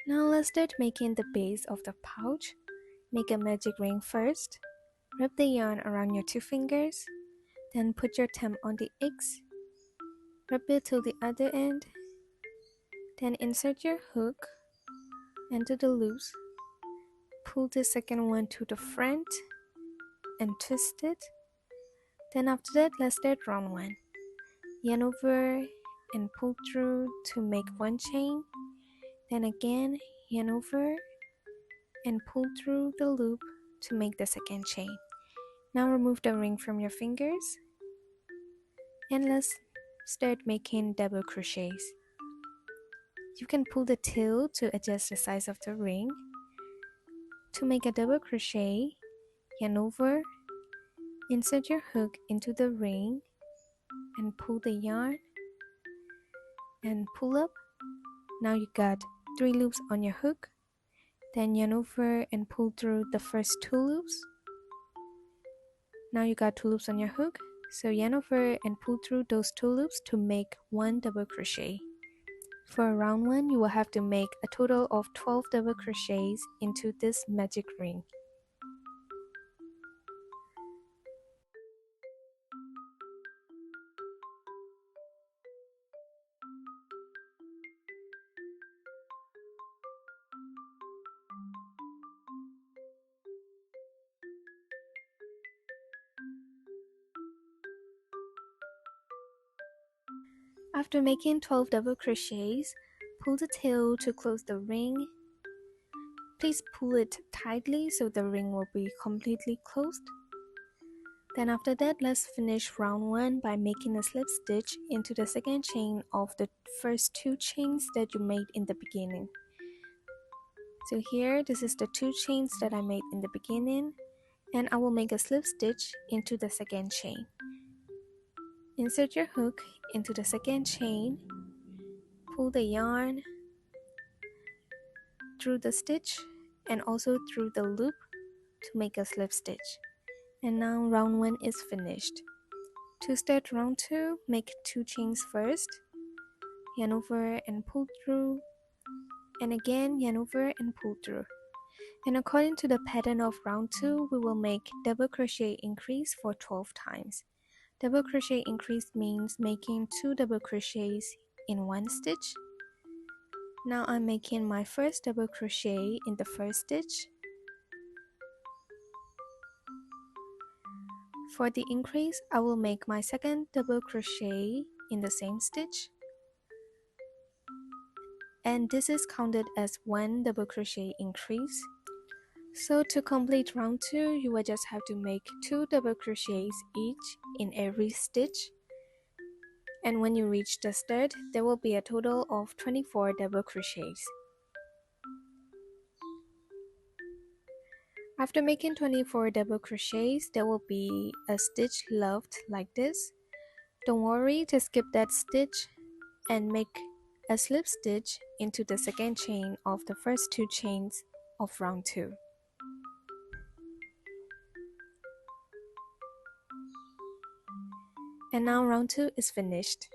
Now let's start making the base of the pouch. Make a magic ring first. Wrap the yarn around your 2 fingers. Then put your thumb on the X. Wrap it to the other end. Then insert your hook into the loops. Pull the second one to the front and twist it. Then after that, let's start round 1. Yarn over and pull through to make 1 chain. Then again, yarn over and pull through the loop to make the second chain. Now remove the ring from your fingers and let's start making double crochets. You can pull the tail to adjust the size of the ring. To make a double crochet, yarn over, insert your hook into the ring and pull the yarn and pull up. Now you got 3 loops on your hook. Then yarn over and pull through the first 2 loops. Now you got 2 loops on your hook, so yarn over and pull through those 2 loops to make 1 double crochet. For round 1, you will have to make a total of 12 double crochets into this magic ring. After making 12 double crochets, pull the tail to close the ring. Please pull it tightly so the ring will be completely closed. Then after that, let's finish round 1 by making a slip stitch into the second chain of the first 2 chains that you made in the beginning. So here, this is the 2 chains that I made in the beginning, and I will make a slip stitch into the second chain. Insert your hook into the second chain, pull the yarn through the stitch and also through the loop to make a slip stitch. And now round 1 is finished. To start round 2, make 2 chains first, yarn over and pull through, and again yarn over and pull through. And according to the pattern of round 2, we will make double crochet increase for 12 times. Double crochet increase means making 2 double crochets in 1 stitch. Now I'm making my first double crochet in the first stitch. For the increase, I will make my second double crochet in the same stitch. And this is counted as 1 double crochet increase. So to complete round 2, you will just have to make 2 double crochets each in every stitch. And when you reach the start, there will be a total of 24 double crochets. After making 24 double crochets, there will be a stitch left like this. Don't worry to skip that stitch and make a slip stitch into the second chain of the first 2 chains of round 2. And now round 2 is finished.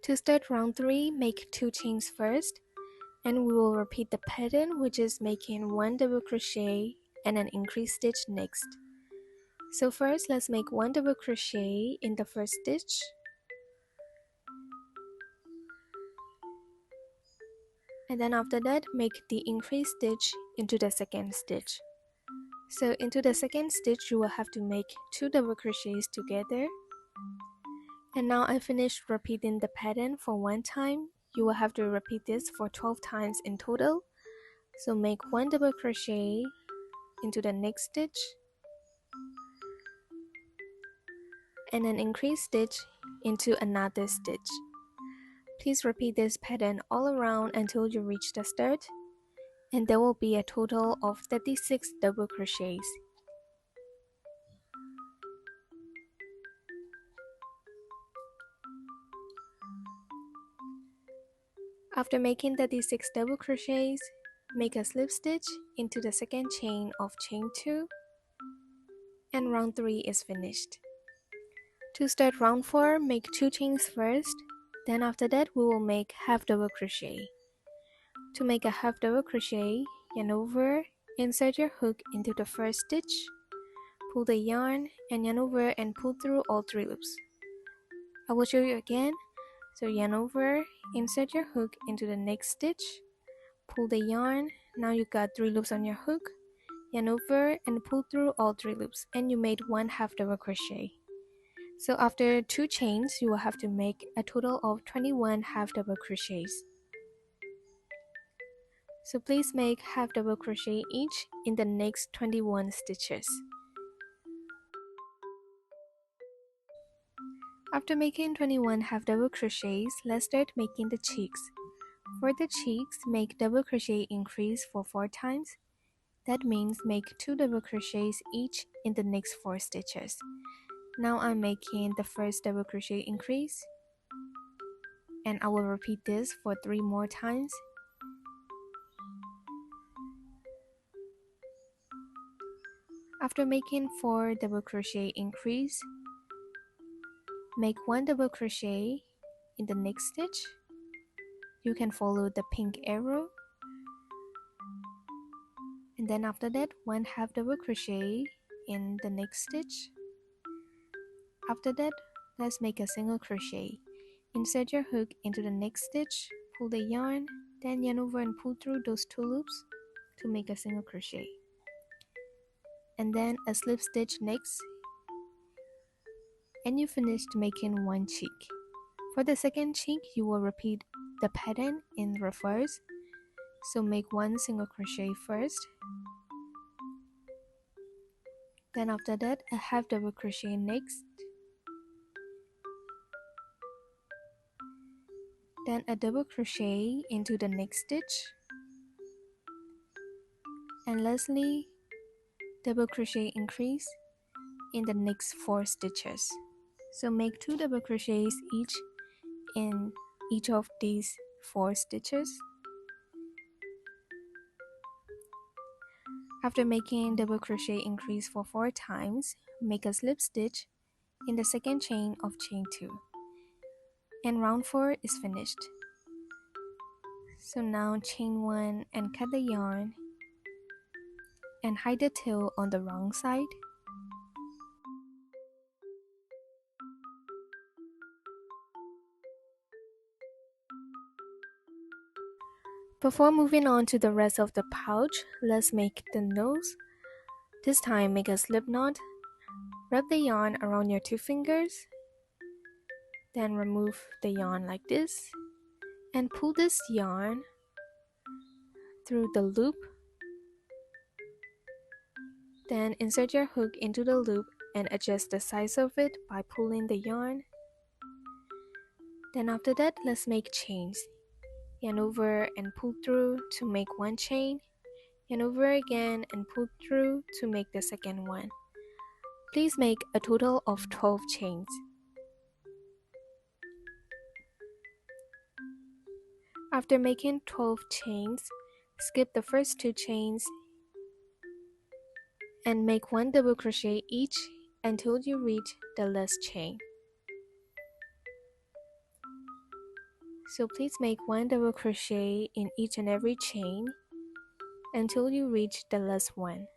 To start round 3, make 2 chains first, and we will repeat the pattern, which is making 1 double crochet and an increase stitch next. So first, let's make 1 double crochet in the first stitch. And then after that, make the increase stitch into the second stitch. So into the second stitch, you will have to make 2 double crochets together. And now I finished repeating the pattern for 1 time. You will have to repeat this for 12 times in total. So make 1 double crochet into the next stitch and an increase stitch into another stitch. Please repeat this pattern all around until you reach the start, and there will be a total of 36 double crochets. After making 36 double crochets, make a slip stitch into the second chain of chain 2, and round 3 is finished. To start round 4, make 2 chains first, then after that we will make half double crochet. To make a half double crochet, yarn over, insert your hook into the first stitch, pull the yarn and yarn over and pull through all 3 loops. I will show you again. So yarn over, insert your hook into the next stitch, pull the yarn. Now you got 3 loops on your hook, yarn over and pull through all 3 loops, and you made 1 half double crochet. So after 2 chains, you will have to make a total of 21 half double crochets. So please make half double crochet each in the next 21 stitches. After making 21 half double crochets, let's start making the cheeks. For the cheeks, make double crochet increase for 4 times. That means make 2 double crochets each in the next 4 stitches. Now I'm making the first double crochet increase, and I will repeat this for 3 more times. After making 4 double crochet increase, make 1 double crochet in the next stitch. You can follow the pink arrow, and then after that 1 half double crochet in the next stitch. After that, let's make a single crochet. Insert your hook into the next stitch, pull the yarn, then yarn over and pull through those 2 loops to make a single crochet, and then a slip stitch next, and you finished making 1 cheek. For the second cheek, you will repeat the pattern in reverse. So make 1 single crochet first, then after that a half double crochet next, then a double crochet into the next stitch, and lastly double crochet increase in the next 4 stitches. So make 2 double crochets each in each of these 4 stitches. After making double crochet increase for 4 times, make a slip stitch in the second chain of chain 2, and round 4 is finished. So now chain 1 and cut the yarn and hide the tail on the wrong side. Before moving on to the rest of the pouch, let's make the nose. This time make a slip knot. Wrap the yarn around your 2 fingers, then remove the yarn like this, and pull this yarn through the loop. Then insert your hook into the loop and adjust the size of it by pulling the yarn. Then after that, let's make chains. Yarn over and pull through to make 1 chain, yarn over again and pull through to make the second one. Please make a total of 12 chains. After making 12 chains, skip the first 2 chains and make 1 double crochet each until you reach the last chain. So please make 1 double crochet in each and every chain until you reach the last one.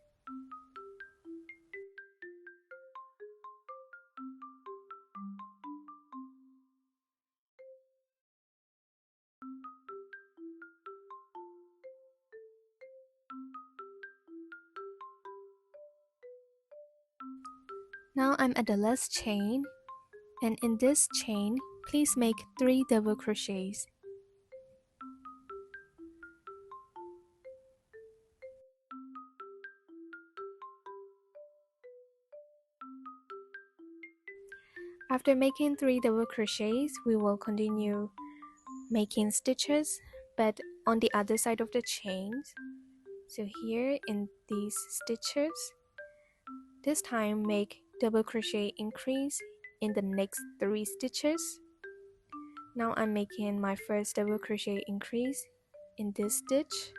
Now I'm at the last chain, and in this chain, please make 3 double crochets. After making 3 double crochets, we will continue making stitches, but on the other side of the chains. So here in these stitches, this time make double crochet increase in the next 3 stitches. Now I'm making my first double crochet increase in this stitch.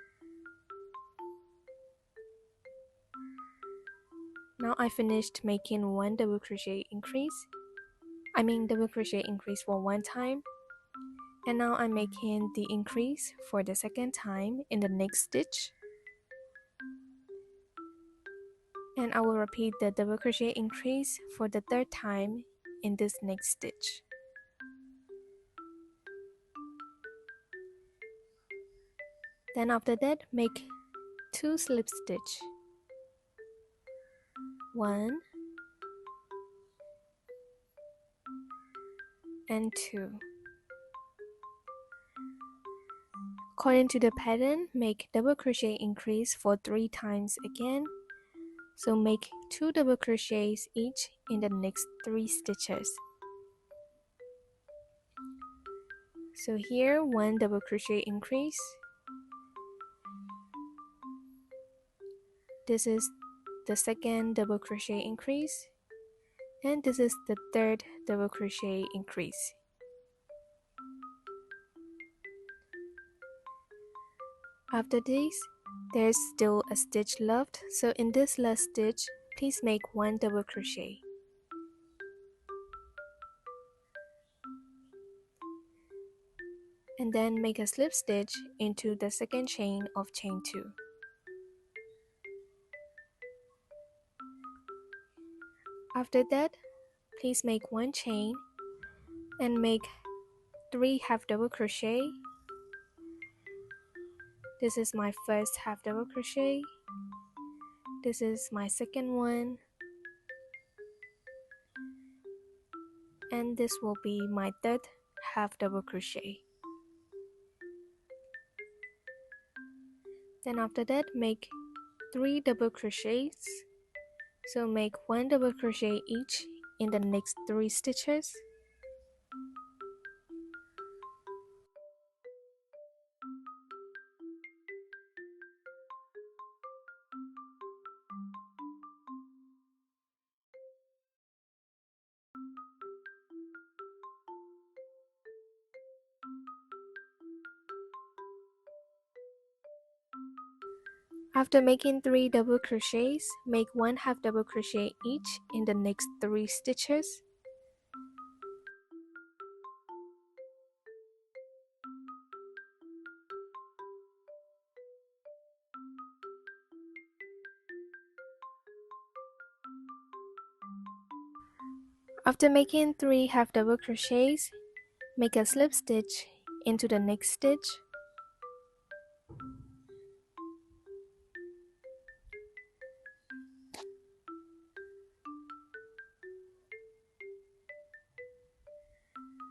Now I finished making 1 double crochet increase. Double crochet increase for 1 time, And now I'm making the increase for the second time in the next stitch, and I will repeat the double crochet increase for the third time in this next stitch. Then after that, make 2 slip stitch, 1 and 2. According to the pattern, make double crochet increase for 3 times again. So make 2 double crochets each in the next 3 stitches. So here 1 double crochet increase. This is the second double crochet increase, and this is the third double crochet increase. After this, there's still a stitch left, so in this last stitch, please make 1 double crochet. And then make a slip stitch into the second chain of chain 2. After that, please make 1 chain and make 3 half double crochet. This is my first half double crochet. This is my second one. And this will be my third half double crochet. Then after that, make 3 double crochets. So make 1 double crochet each in the next 3 stitches. After making 3 double crochets, make 1 half double crochet each in the next 3 stitches. After making 3 half double crochets, make a slip stitch into the next stitch.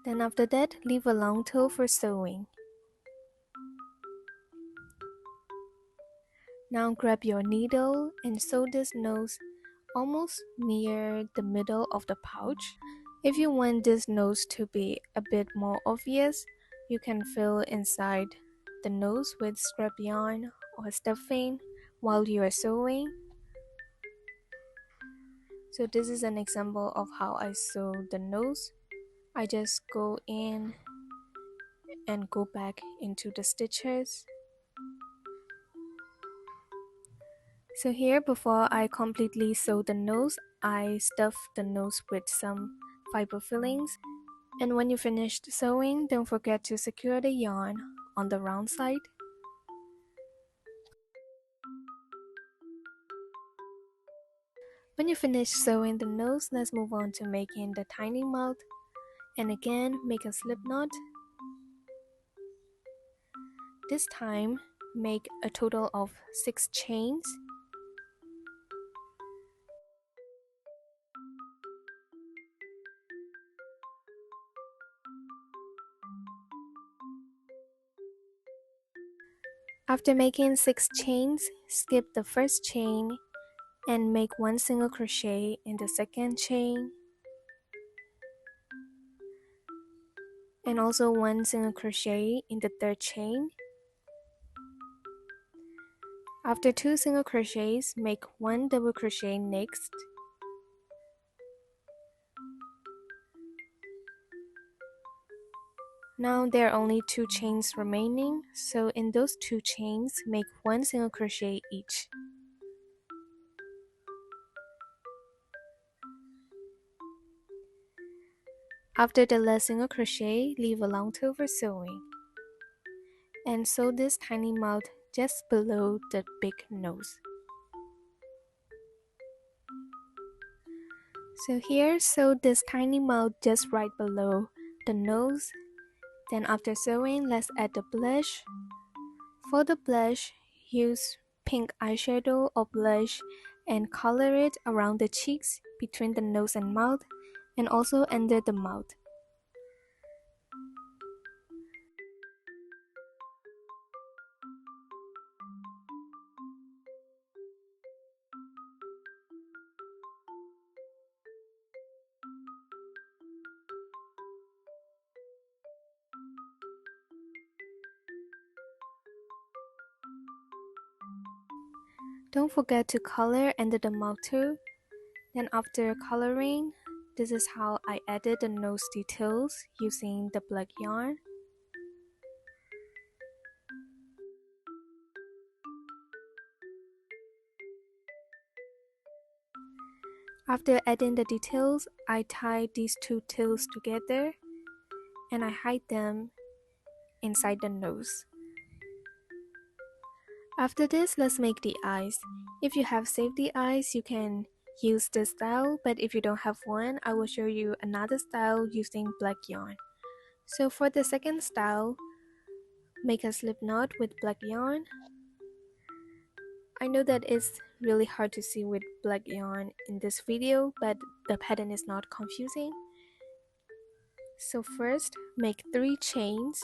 Then after that, leave a long toe for sewing. Now grab your needle and sew this nose almost near the middle of the pouch. If you want this nose to be a bit more obvious, you can fill inside the nose with scrap yarn or stuffing while you are sewing. So this is an example of how I sew the nose. I just go in and go back into the stitches. So here, before I completely sew the nose, I stuff the nose with some fiber fillings. And when you finished sewing, don't forget to secure the yarn on the round side. When you finish sewing the nose, let's move on to making the tiny mouth. And again, make a slip knot. This time, make a total of 6 chains. After making 6 chains, skip the first chain and make 1 single crochet in the second chain, and also 1 single crochet in the third chain. After 2 single crochets, make 1 double crochet next. Now there are only 2 chains remaining, so in those 2 chains, make 1 single crochet each. After the last single crochet, leave a long tail for sewing. And sew this tiny mouth just below the big nose. So here, sew this tiny mouth just right below the nose. Then after sewing, let's add the blush. For the blush, use pink eyeshadow or blush and color it around the cheeks, between the nose and mouth, and also under the mouth. Don't forget to color under the mouth too. Then after coloring, this is how I added the nose details using the black yarn. After adding the details, I tie these two tails together and I hide them inside the nose. After this, let's make the eyes. If you have safety eyes, you can use this style, but if you don't have one, I will show you another style using black yarn. So for the second style, make a slip knot with black yarn. I know that it's really hard to see with black yarn in this video, but the pattern is not confusing. So first, make 3 chains.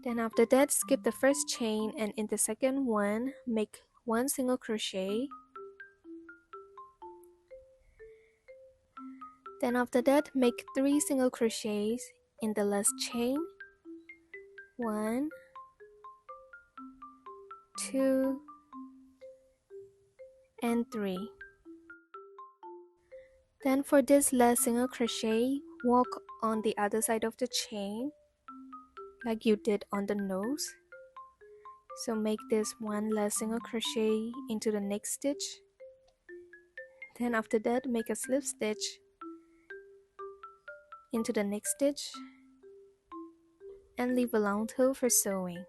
Then after that, skip the first chain and in the second one, make 1 single crochet. Then after that, make 3 single crochets in the last chain. 1, 2, and 3. Then for this last single crochet, walk on the other side of the chain like you did on the nose. So make this one last single crochet into the next stitch. Then after that, make a slip stitch into the next stitch and leave a long tail for sewing.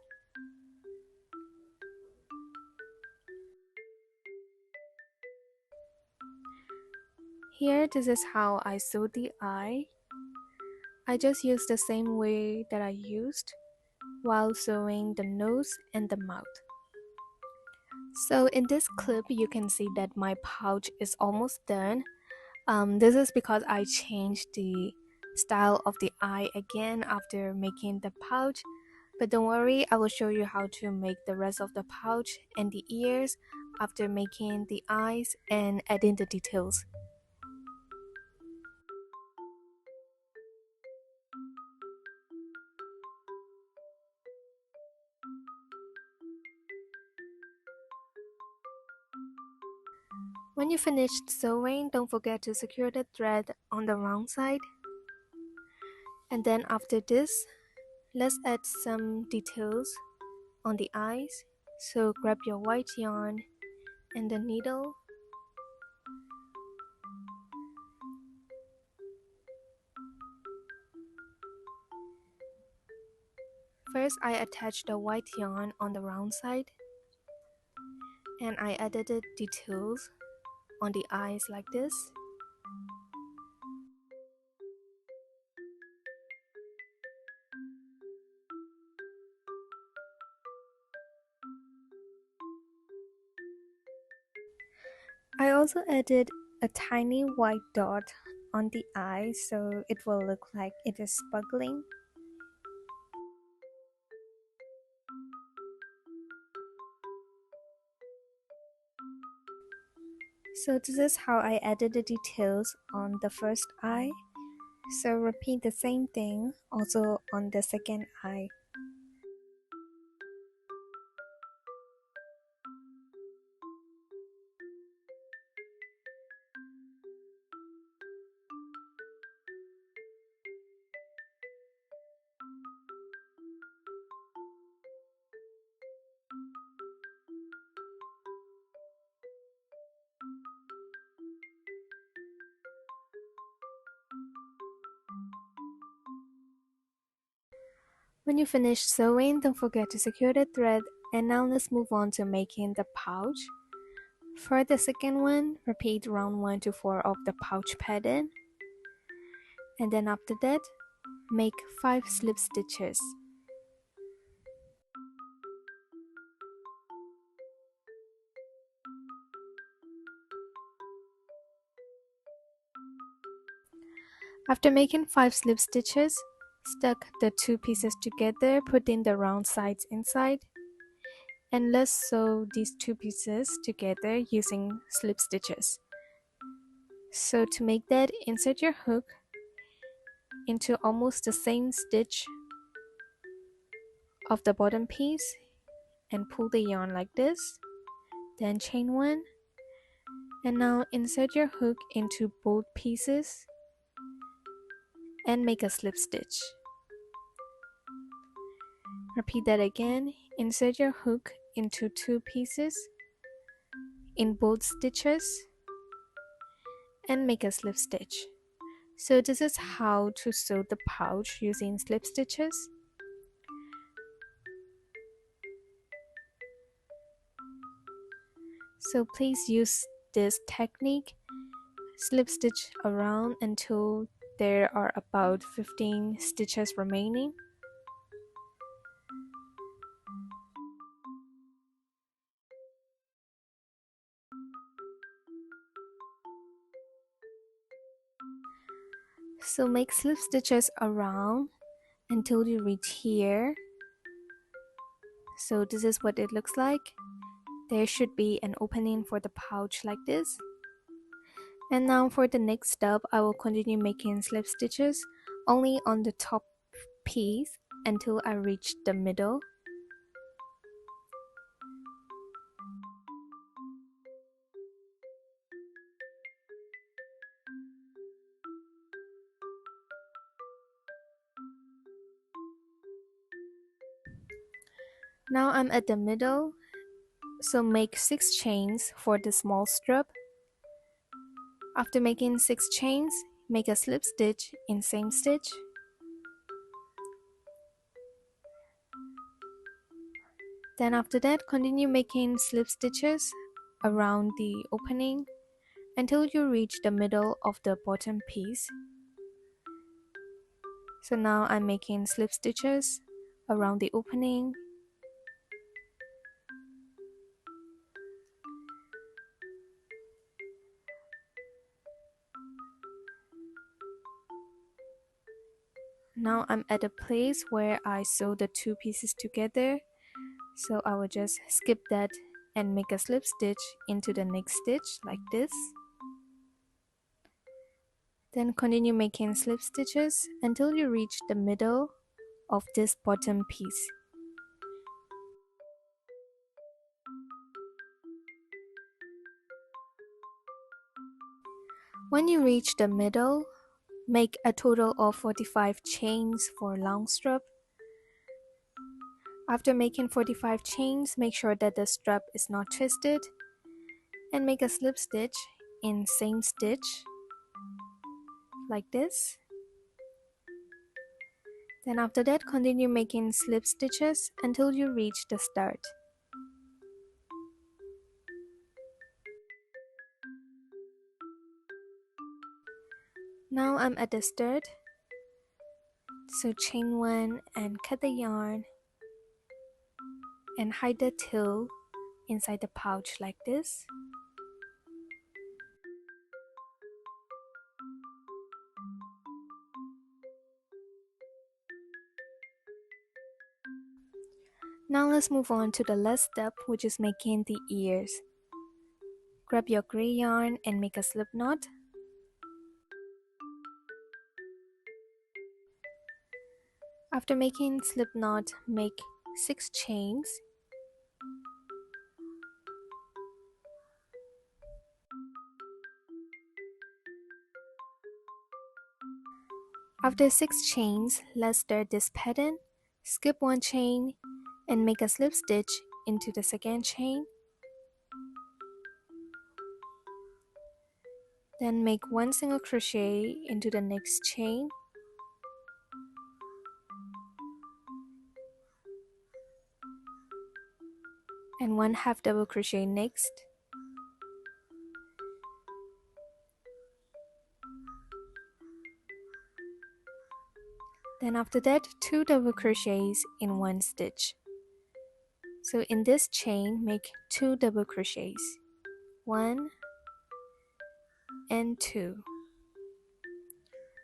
Here, this is how I sewed the eye. I just used the same way that I used while sewing the nose and the mouth. So in this clip, you can see that my pouch is almost done. This is because I changed the style of the eye again after making the pouch. But don't worry, I will show you how to make the rest of the pouch and the ears after making the eyes and adding the details. When you finished sewing, don't forget to secure the thread on the wrong side. And then after this, let's add some details on the eyes. So grab your white yarn and the needle. First, I attached the white yarn on the round side and I added the details on the eyes like this. I also added a tiny white dot on the eye so it will look like it is sparkling. So this is how I added the details on the first eye. So repeat the same thing also on the second eye. When you finish sewing, don't forget to secure the thread, and now let's move on to making the pouch. For the second one, repeat round 1 to 4 of the pouch pattern, and then after that, make 5 slip stitches. After making 5 slip stitches, stuck the 2 pieces together, putting the round sides inside, and let's sew these 2 pieces together using slip stitches. So to make that, insert your hook into almost the same stitch of the bottom piece and pull the yarn like this, then chain 1, and now insert your hook into both pieces and make a slip stitch. Repeat that again, insert your hook into 2 pieces in both stitches and make a slip stitch. So this is how to sew the pouch using slip stitches. So please use this technique, slip stitch around until there are about 15 stitches remaining. So make slip stitches around until you reach here. So this is what it looks like. There should be an opening for the pouch like this. And now for the next step, I will continue making slip stitches only on the top piece until I reach the middle. Now I'm at the middle, so make 6 chains for the small strap. After making 6 chains, make a slip stitch in same stitch. Then after that, continue making slip stitches around the opening until you reach the middle of the bottom piece. So now I'm making slip stitches around the opening. Now I'm at a place where I sew the 2 pieces together, so I will just skip that and make a slip stitch into the next stitch like this. Then continue making slip stitches until you reach the middle of this bottom piece. When you reach the middle, make a total of 45 chains for long strap. After making 45 chains, make sure that the strap is not twisted and make a slip stitch in same stitch like this. Then after that, continue making slip stitches until you reach the start. Now I'm at the start, so chain 1 and cut the yarn and hide the tail inside the pouch like this. Now let's move on to the last step, which is making the ears. Grab your gray yarn and make a slip knot. After making slip knot, make 6 chains. After 6 chains, let's start this pattern. Skip 1 chain and make a slip stitch into the second chain. Then make 1 single crochet into the next chain. and 1/2 double crochet next. Then after that, 2 double crochets in 1 stitch. So in this chain, make 2 double crochets, 1 and 2.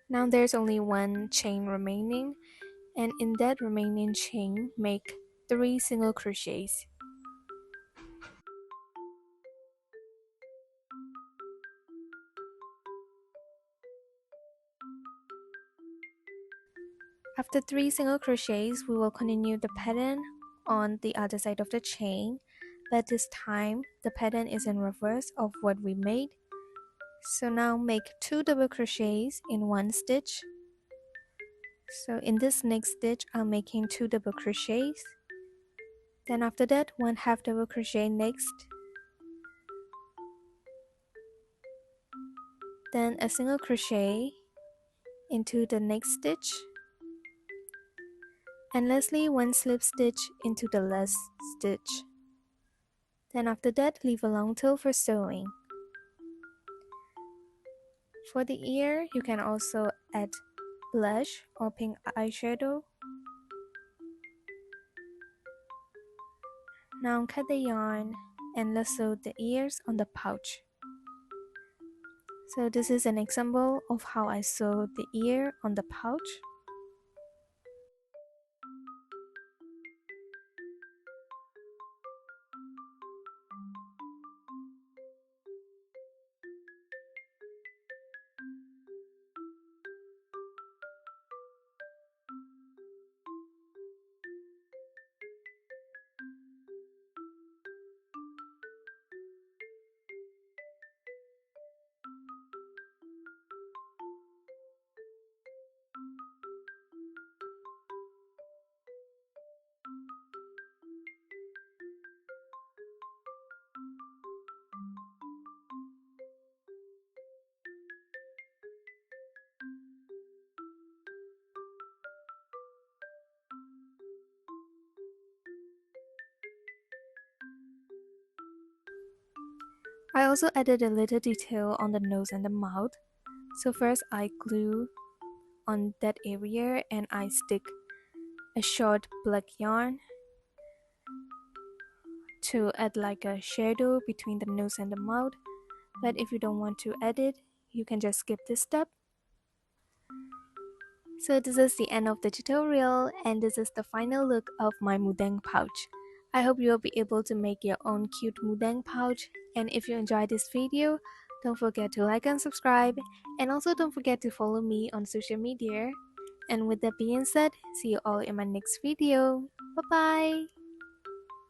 Now there's only 1 chain remaining, and in that remaining chain, make 3 single crochets. After 3 single crochets, we will continue the pattern on the other side of the chain, but this time the pattern is in reverse of what we made. So now make 2 double crochets in 1 stitch. So in this next stitch, I'm making 2 double crochets. Then after that, 1/2 double crochet next. Then a single crochet into the next stitch. And lastly, 1 slip stitch into the last stitch. Then after that, leave a long tail for sewing. For the ear, you can also add blush or pink eyeshadow. Now cut the yarn and let's sew the ears on the pouch. So this is an example of how I sew the ear on the pouch. I also added a little detail on the nose and the mouth. So first I glue on that area and I stick a short black yarn to add like a shadow between the nose and the mouth. But if you don't want to add it, you can just skip this step. So this is the end of the tutorial, and this is the final look of my MOO DENG pouch. I hope you'll be able to make your own cute MOO DENG pouch, and if you enjoyed this video, don't forget to like and subscribe, and also don't forget to follow me on social media. And with that being said, see you all in my next video. Bye bye!